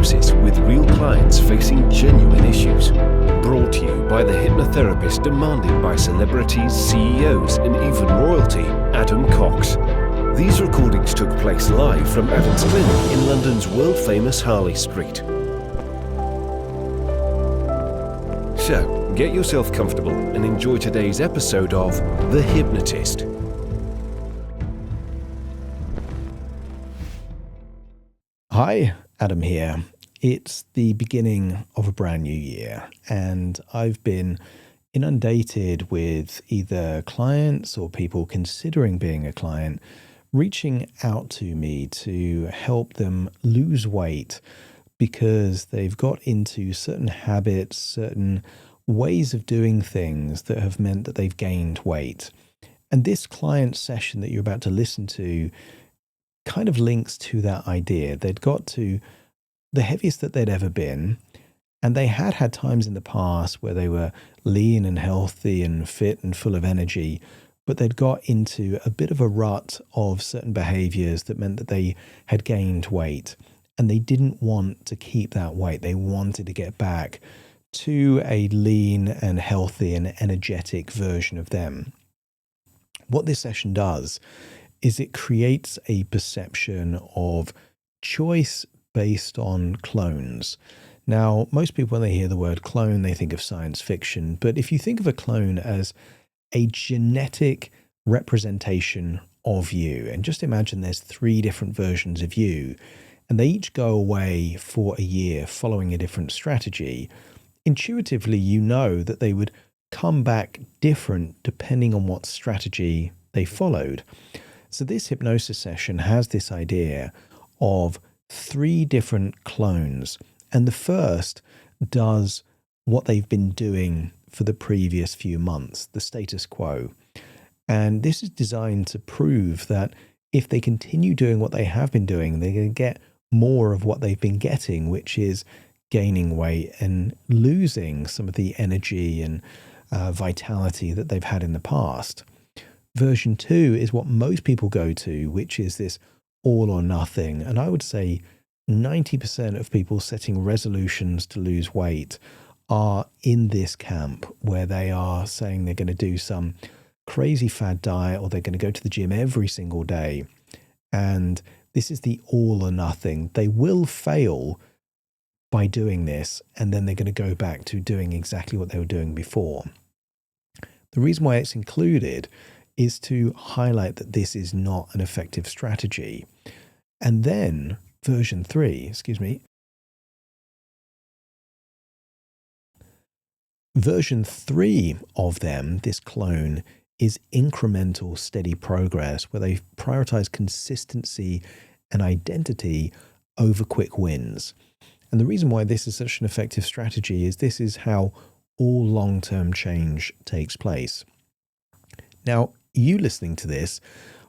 Hypnosis with real clients facing genuine issues. Brought to you by the hypnotherapist demanded by celebrities, CEOs, and even royalty, Adam Cox. These recordings took place live from Adam's clinic in London's world-famous Harley Street. So, get yourself comfortable and enjoy today's episode of The Hypnotist. Hi, Adam here. It's the beginning of a brand new year, and I've been inundated with either clients or people considering being a client reaching out to me to help them lose weight because they've got into certain habits, certain ways of doing things that have meant that they've gained weight. And this client session that you're about to listen to kind of links to that idea. They'd got to the heaviest that they'd ever been, and they had had times in the past where they were lean and healthy and fit and full of energy, but they'd got into a bit of a rut of certain behaviors that meant that they had gained weight, and they didn't want to keep that weight. They wanted to get back to a lean and healthy and energetic version of them. What this session does is it creates a perception of choice based on clones. Now, most people, when they hear the word clone, they think of science fiction. But if you think of a clone as a genetic representation of you, and just imagine there's 3 different versions of you, and they each go away for a year following a different strategy, intuitively you know that they would come back different depending on what strategy they followed. So this hypnosis session has this idea of 3 different clones, and the first does what they've been doing for the previous few months, the status quo. And this is designed to prove that if they continue doing what they have been doing, they're going to get more of what they've been getting, which is gaining weight and losing some of the energy and vitality that they've had in the past. Version 2 is what most people go to, which is this all or nothing. And I would say 90% of people setting resolutions to lose weight are in this camp where they are saying they're going to do some crazy fad diet or they're going to go to the gym every single day. And this is the all or nothing. They will fail by doing this, and then they're going to go back to doing exactly what they were doing before. The reason why it's included is to highlight that this is not an effective strategy. And then version 3 of them, this clone, is incremental steady progress, where they prioritize consistency and identity over quick wins. And the reason why this is such an effective strategy is this is how all long-term change takes place. Now, you listening to this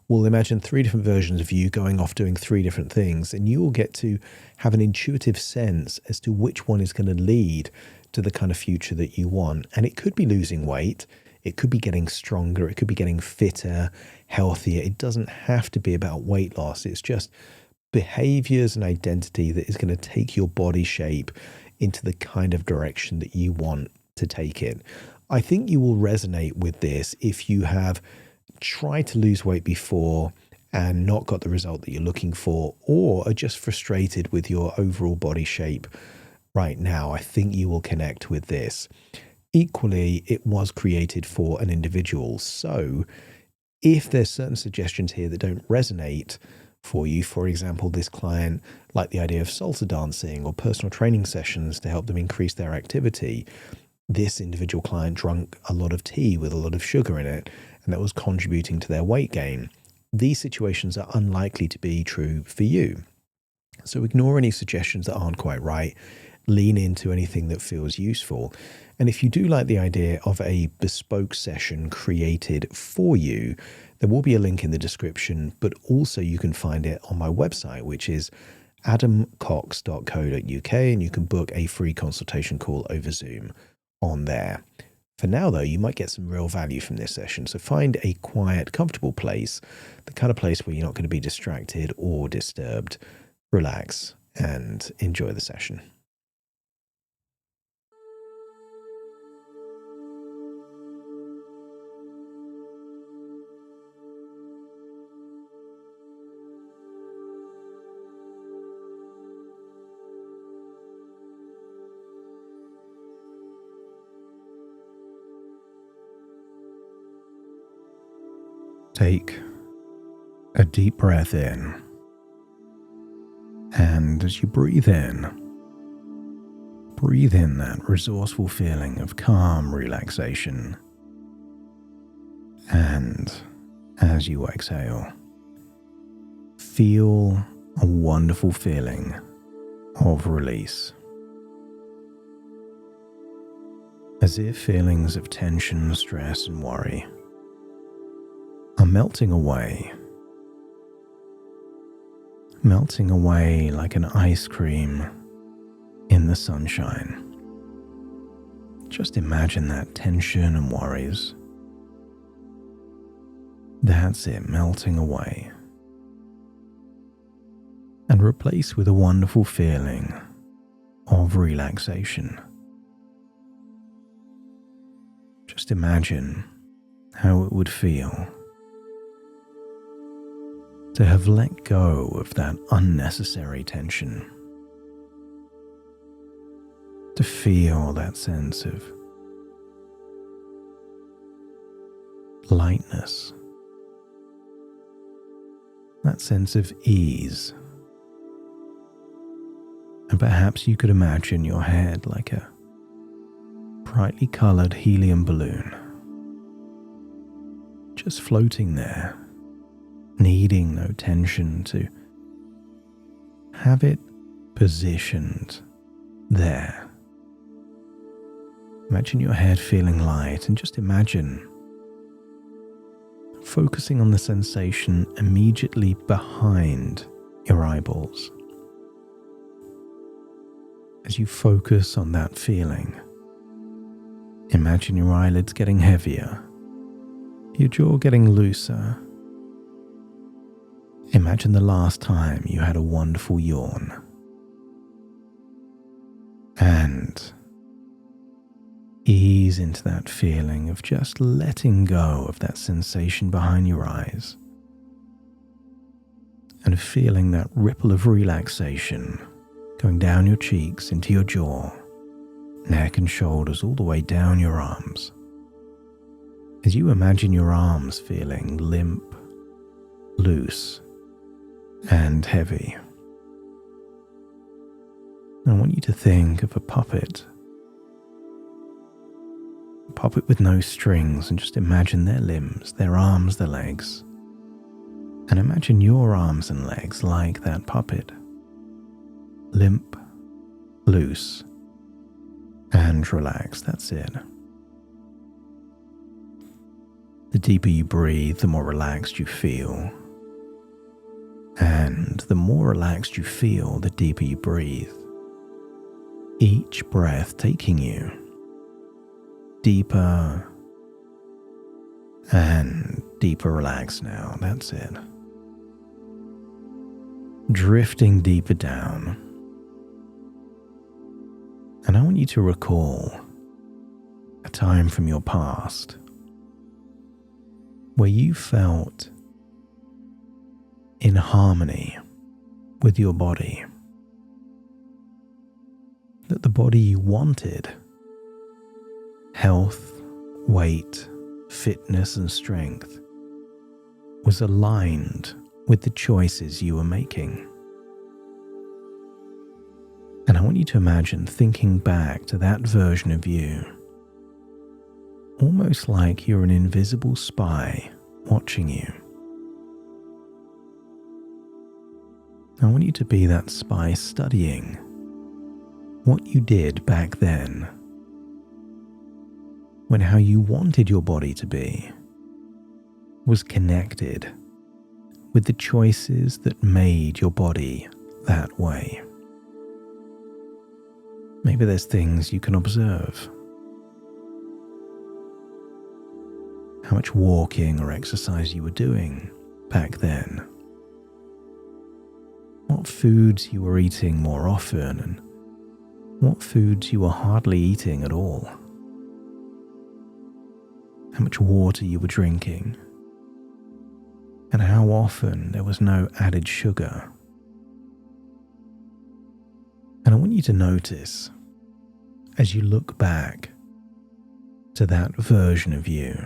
will imagine 3 different versions of you going off doing 3 different things, and you will get to have an intuitive sense as to which one is going to lead to the kind of future that you want. And it could be losing weight, it could be getting stronger, it could be getting fitter, healthier. It doesn't have to be about weight loss. It's just behaviors and identity that is going to take your body shape into the kind of direction that you want to take it. I think you will resonate with this if you have tried to lose weight before and not got the result that you're looking for, or are just frustrated with your overall body shape right now. I think you will connect with this. Equally, it was created for an individual. So if there's certain suggestions here that don't resonate for you, for example, this client liked the idea of salsa dancing or personal training sessions to help them increase their activity. This individual client drank a lot of tea with a lot of sugar in it, and that was contributing to their weight gain. These situations are unlikely to be true for you. So ignore any suggestions that aren't quite right. Lean into anything that feels useful. And if you do like the idea of a bespoke session created for you, there will be a link in the description, but also you can find it on my website, which is adamcox.co.uk, and you can book a free consultation call over Zoom on there. For now, though, you might get some real value from this session. So find a quiet, comfortable place, the kind of place where you're not going to be distracted or disturbed. Relax and enjoy the session. Take a deep breath in, and as you breathe in that resourceful feeling of calm relaxation. And as you exhale, feel a wonderful feeling of release. As if feelings of tension, stress, and worry are melting away like an ice cream in the sunshine. Just imagine that tension and worries. That's it, melting away. And replace with a wonderful feeling of relaxation. Just imagine how it would feel to have let go of that unnecessary tension, to feel that sense of lightness, that sense of ease. And perhaps you could imagine your head like a brightly colored helium balloon, just floating there, needing no tension, to have it positioned there. Imagine your head feeling light, and just imagine focusing on the sensation immediately behind your eyeballs. As you focus on that feeling, imagine your eyelids getting heavier, your jaw getting looser. Imagine the last time you had a wonderful yawn. And ease into that feeling of just letting go of that sensation behind your eyes and feeling that ripple of relaxation going down your cheeks into your jaw, neck and shoulders, all the way down your arms. As you imagine your arms feeling limp, loose, and heavy. I want you to think of a puppet with no strings, and just imagine their limbs, their arms, their legs. And imagine your arms and legs like that puppet. Limp, loose, and relaxed. That's it. The deeper you breathe, the more relaxed you feel. And the more relaxed you feel, the deeper you breathe. Each breath taking you deeper and deeper relaxed now. That's it. Drifting deeper down. And I want you to recall a time from your past where you felt in harmony with your body. That the body you wanted, health, weight, fitness, and strength, was aligned with the choices you were making. And I want you to imagine thinking back to that version of you, almost like you're an invisible spy watching you. I want you to be that spy studying what you did back then, when how you wanted your body to be was connected with the choices that made your body that way. Maybe there's things you can observe. How much walking or exercise you were doing back then. what foods you were eating more often and what foods you were hardly eating at all. How much water you were drinking, and how often there was no added sugar. And I want you to notice, as you look back to that version of you,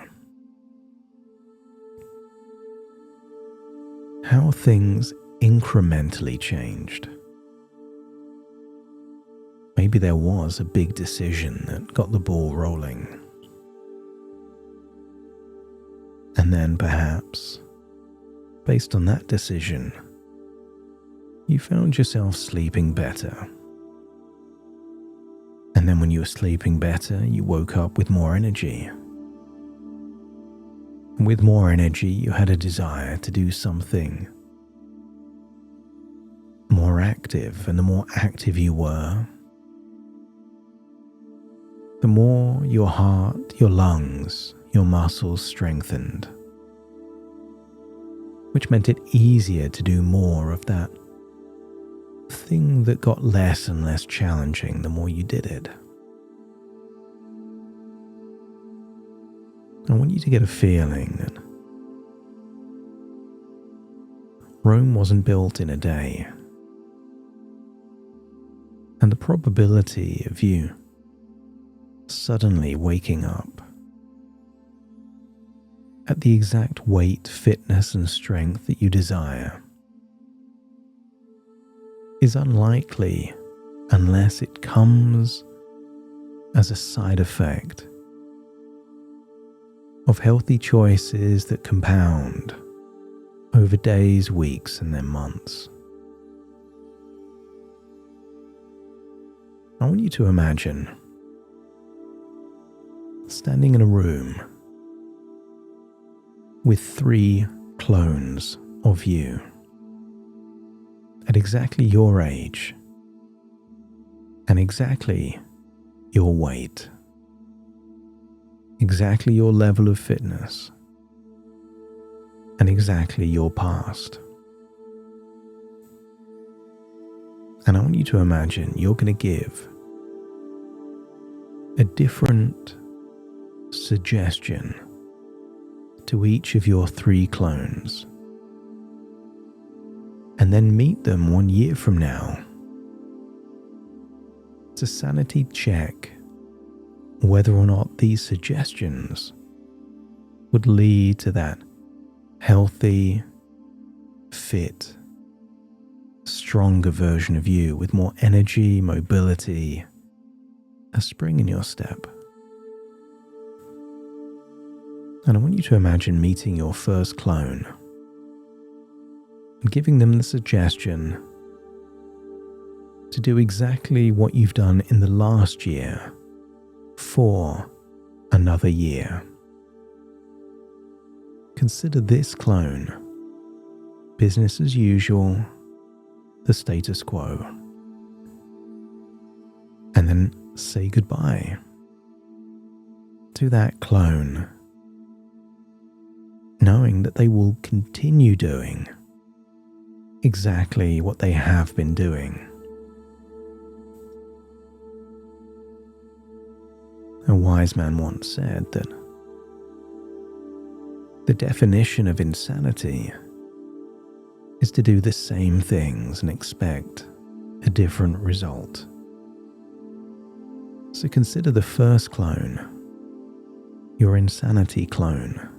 how things incrementally changed. Maybe there was a big decision that got the ball rolling. And then perhaps, based on that decision, you found yourself sleeping better. And then when you were sleeping better, you woke up with more energy. And with more energy, you had a desire to do something more active. And the more active you were, the more your heart, your lungs, your muscles strengthened, which meant it easier to do more of that thing that got less and less challenging the more you did it. I want you to get a feeling that Rome wasn't built in a day, and the probability of you suddenly waking up at the exact weight, fitness, and strength that you desire is unlikely unless it comes as a side effect of healthy choices that compound over days, weeks, and then months. I want you to imagine standing in a room with 3 clones of you at exactly your age and exactly your weight, exactly your level of fitness, and exactly your past. And I want you to imagine you're going to give a different suggestion to each of your 3 clones, and then meet them 1 year from now to sanity check whether or not these suggestions would lead to that healthy, fit, stronger version of you with more energy, mobility, a spring in your step. And I want you to imagine meeting your first clone and giving them the suggestion to do exactly what you've done in the last year for another year. Consider this clone business as usual, the status quo, and then say goodbye to that clone, knowing that they will continue doing exactly what they have been doing. A wise man once said that the definition of insanity is to do the same things and expect a different result. So consider the first clone your insanity clone,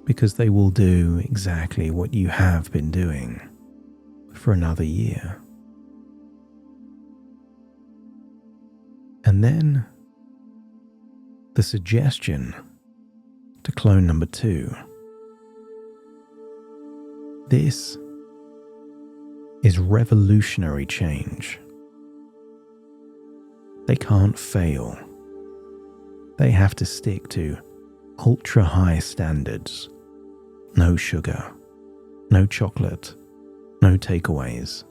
because they will do exactly what you have been doing for another year. And then the suggestion to clone number 2. This is revolutionary change. They can't fail. They have to stick to ultra high standards. No sugar, no chocolate, no takeaways.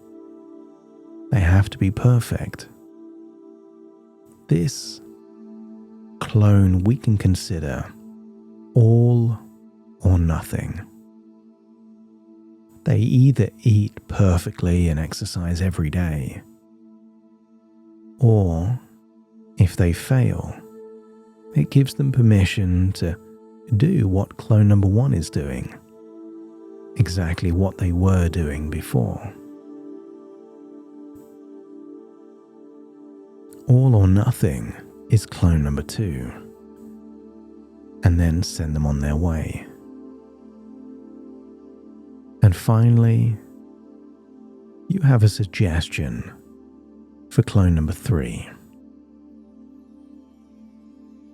They have to be perfect. This clone we can consider all or nothing. They either eat perfectly and exercise every day, or if they fail, it gives them permission to do what clone number 1 is doing, exactly what they were doing before. All or nothing is clone number 2, and then send them on their way. And finally, you have a suggestion for clone number 3.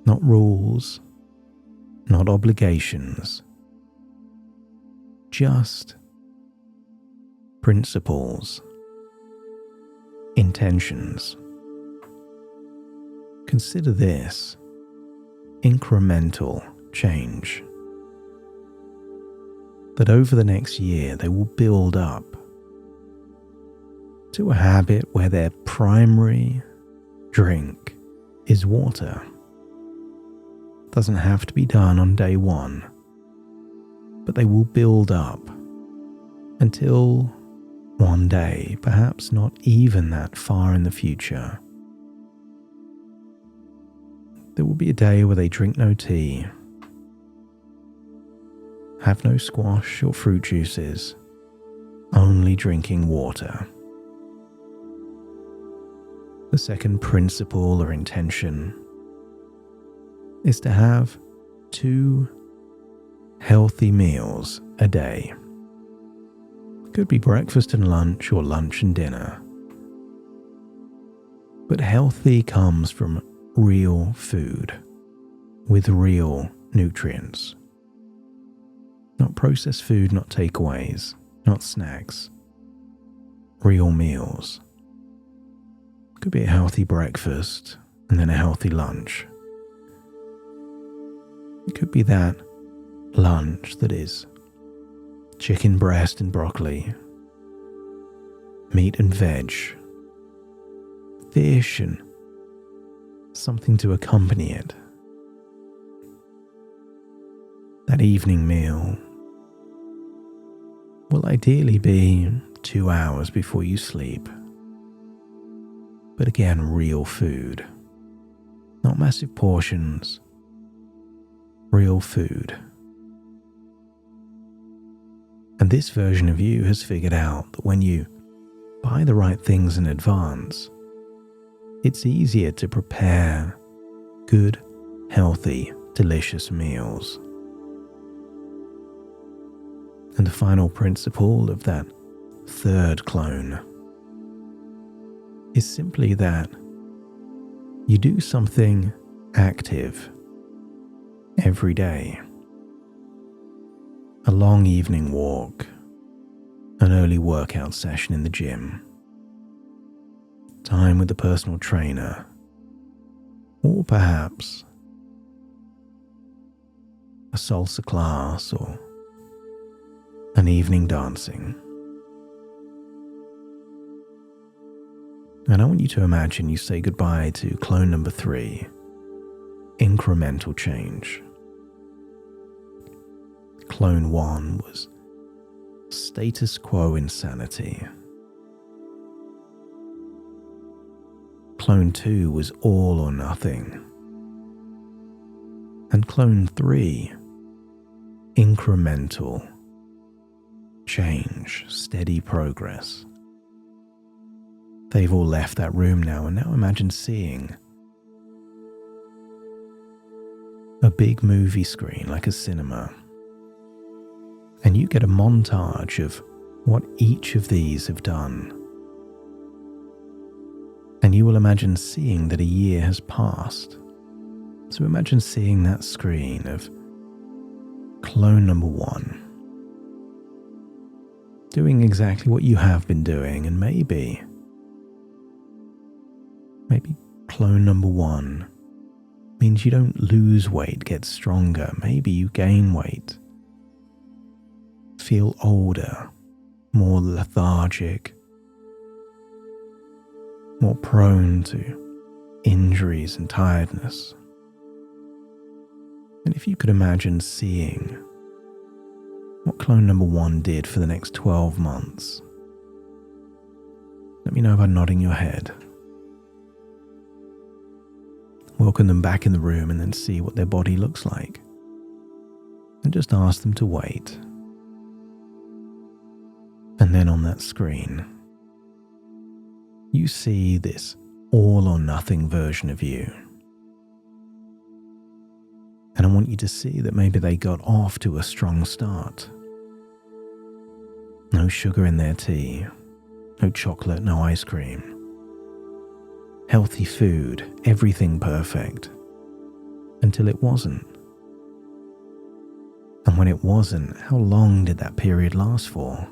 Not rules, not obligations, just principles, intentions. Consider this incremental change. That over the next year they will build up to a habit where their primary drink is water. Doesn't have to be done on day 1, but they will build up until one day, perhaps not even that far in the future, there will be a day where they drink no tea, have no squash or fruit juices, only drinking water. The second principle or intention is to have 2 healthy meals a day. Could be breakfast and lunch or lunch and dinner. But healthy comes from real food with real nutrients. Not processed food, not takeaways, not snacks. Real meals. Could be a healthy breakfast and then a healthy lunch. It could be that lunch that is chicken breast and broccoli, meat and veg, fish and something to accompany it. That evening meal will ideally be 2 hours before you sleep. But again, real food. Not massive portions. Real food. And this version of you has figured out that when you buy the right things in advance, it's easier to prepare good, healthy, delicious meals. And the final principle of that third clone is simply that you do something active every day. A long evening walk, an early workout session in the gym, time with the personal trainer, or perhaps a salsa class or an evening dancing. And I want you to imagine you say goodbye to clone number 3, incremental change. Clone 1 was status quo insanity. Clone 2 was all or nothing. And clone 3, incremental change, steady progress. They've all left that room now, and now imagine seeing a big movie screen like a cinema. And you get a montage of what each of these have done. And you will imagine seeing that a year has passed. So imagine seeing that screen of clone number 1 doing exactly what you have been doing, and maybe clone number 1 means you don't lose weight, get stronger. Maybe you gain weight, feel older, more lethargic, more prone to injuries and tiredness. And if you could imagine seeing what clone number 1 did for the next 12 months. Let me know by nodding your head. Welcome them back in the room and then see what their body looks like. And just ask them to wait. And then on that screen, you see this all or nothing version of you. And I want you to see that maybe they got off to a strong start. No sugar in their tea, no chocolate, no ice cream. Healthy food, everything perfect. Until it wasn't. And when it wasn't, how long did that period last for?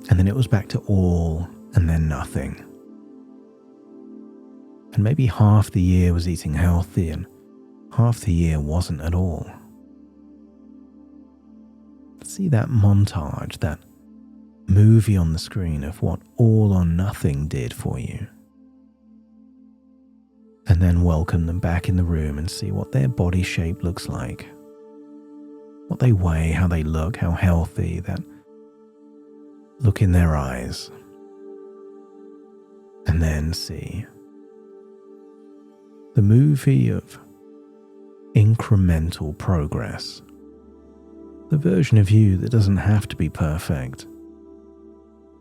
And then it was back to all and then nothing. And maybe half the year was eating healthy and half the year wasn't at all. See that montage, that movie on the screen of what all or nothing did for you. And then welcome them back in the room and see what their body shape looks like. What they weigh, how they look, how healthy, that look in their eyes. And then see the movie of incremental progress. The version of you that doesn't have to be perfect,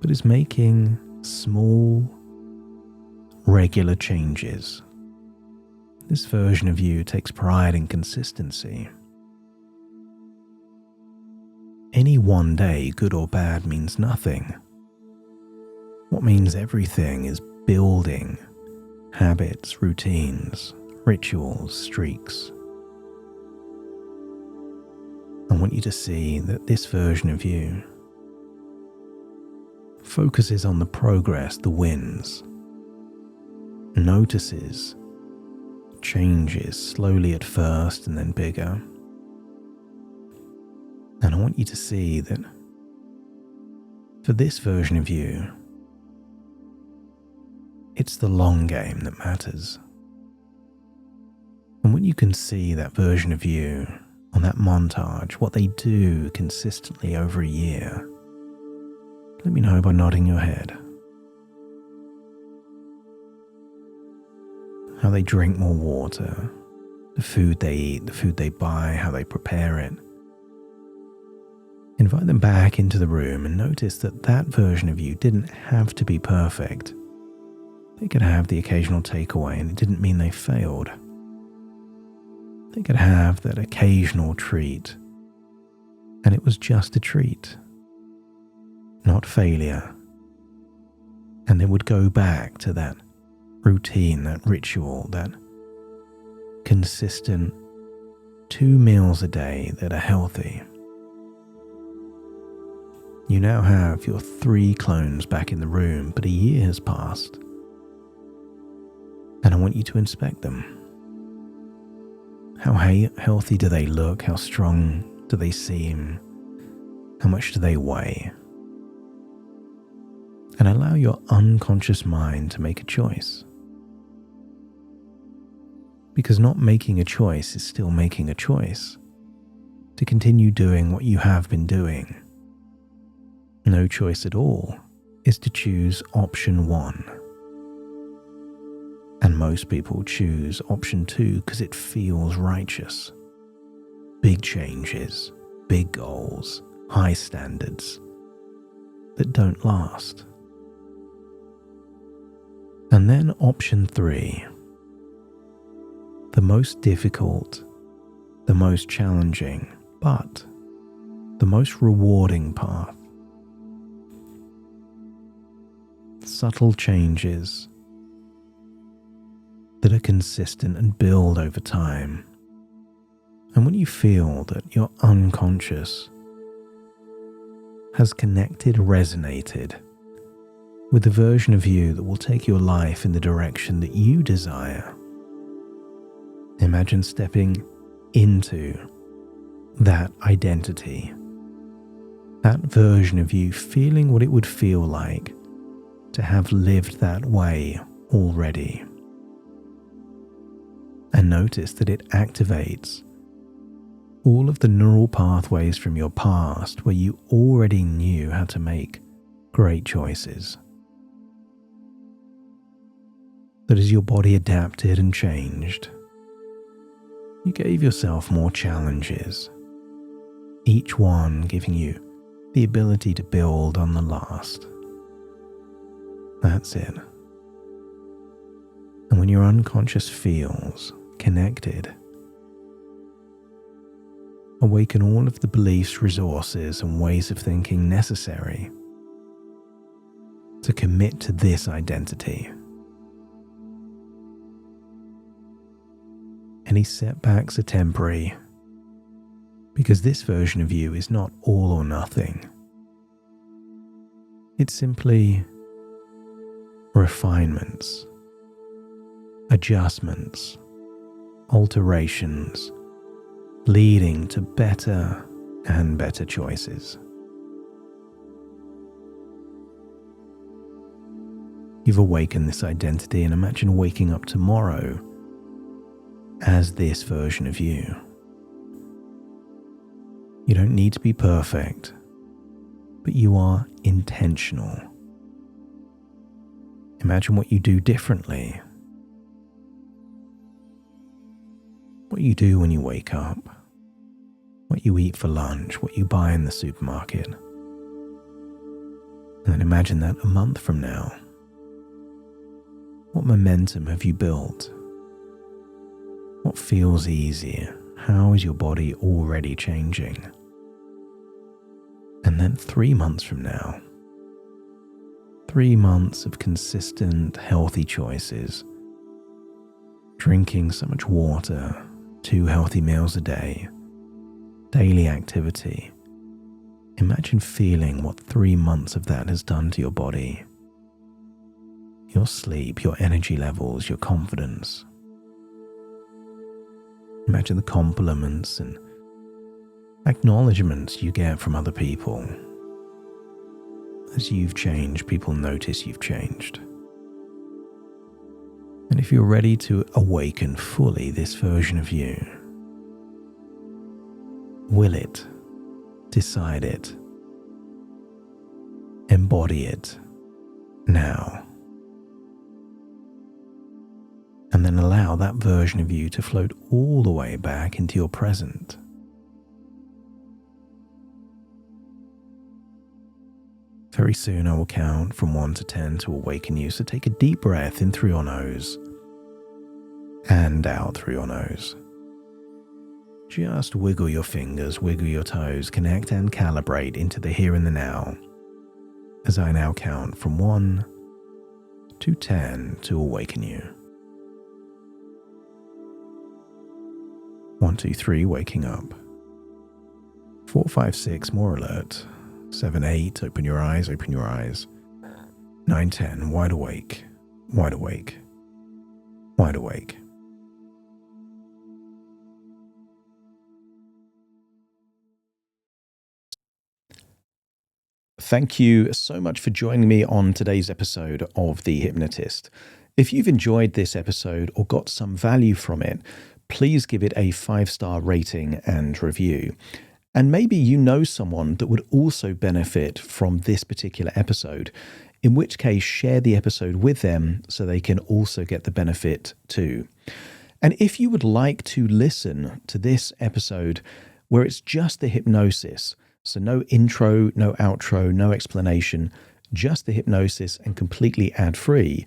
but is making small, regular changes. This version of you takes pride in consistency. Any one day, good or bad, means nothing. What means everything is building habits, routines, rituals, streaks. I want you to see that this version of you focuses on the progress, the wins, notices changes slowly at first and then bigger. And I want you to see that for this version of you, it's the long game that matters. And when you can see that version of you on that montage, what they do consistently over a year, let me know by nodding your head. How they drink more water, the food they eat, the food they buy, how they prepare it. Invite them back into the room and notice that that version of you didn't have to be perfect. They could have the occasional takeaway and it didn't mean they failed. They could have that occasional treat and it was just a treat, not failure. And they would go back to that routine, that ritual, that consistent 2 meals a day that are healthy. You now have your 3 clones back in the room, but a year has passed. And I want you to inspect them. How healthy do they look? How strong do they seem? How much do they weigh? And allow your unconscious mind to make a choice. Because not making a choice is still making a choice. To continue doing what you have been doing. No choice at all is to choose option 1. And most people choose option 2 because it feels righteous. Big changes, big goals, high standards that don't last. And then option 3, the most difficult, the most challenging, but the most rewarding path. Subtle changes that are consistent and build over time. And when you feel that your unconscious has connected, resonated with the version of you that will take your life in the direction that you desire, imagine stepping into that identity, that version of you, feeling what it would feel like to have lived that way already. And notice that it activates all of the neural pathways from your past where you already knew how to make great choices. That as your body adapted and changed, you gave yourself more challenges, each one giving you the ability to build on the last. That's it. And when your unconscious feels connected, awaken all of the beliefs, resources, and ways of thinking necessary to commit to this identity. Any setbacks are temporary, because this version of you is not all or nothing. It's simply refinements, adjustments, alterations, leading to better and better choices. You've awakened this identity, and imagine waking up tomorrow as this version of you. You don't need to be perfect, but you are intentional. Imagine what you do differently. What you do when you wake up, what you eat for lunch, what you buy in the supermarket. And then imagine that a month from now. What momentum have you built? What feels easier? How is your body already changing? And then 3 months from now, 3 months of consistent, healthy choices, drinking so much water, 2 healthy meals a day, daily activity. Imagine feeling what 3 months of that has done to your body. Your sleep, your energy levels, your confidence. Imagine the compliments and acknowledgements you get from other people. As you've changed, people notice you've changed. And if you're ready to awaken fully this version of you, will it, decide it, embody it now. And then allow that version of you to float all the way back into your present. Very soon I will count from 1 to 10 to awaken you, so take a deep breath in through your nose and out through your nose. Just wiggle your fingers, wiggle your toes, connect and calibrate into the here and the now, as I now count from 1 to 10 to awaken you. 1, 2, 3, waking up. 4, 5, 6, more alert. 7, 8, open your eyes, open your eyes. 9, 10, wide awake, wide awake, wide awake. Thank you so much for joining me on today's episode of The Hypnotist. If you've enjoyed this episode or got some value from it, please give it a 5-star rating and review. And maybe you know someone that would also benefit from this particular episode, in which case share the episode with them so they can also get the benefit too. And if you would like to listen to this episode where it's just the hypnosis, so no intro, no outro, no explanation, just the hypnosis and completely ad-free,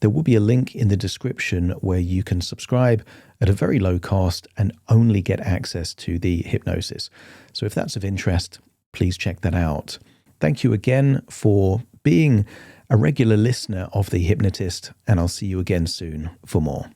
there will be a link in the description where you can subscribe at a very low cost and only get access to the hypnosis. So if that's of interest, please check that out. Thank you again for being a regular listener of The Hypnotist, and I'll see you again soon for more.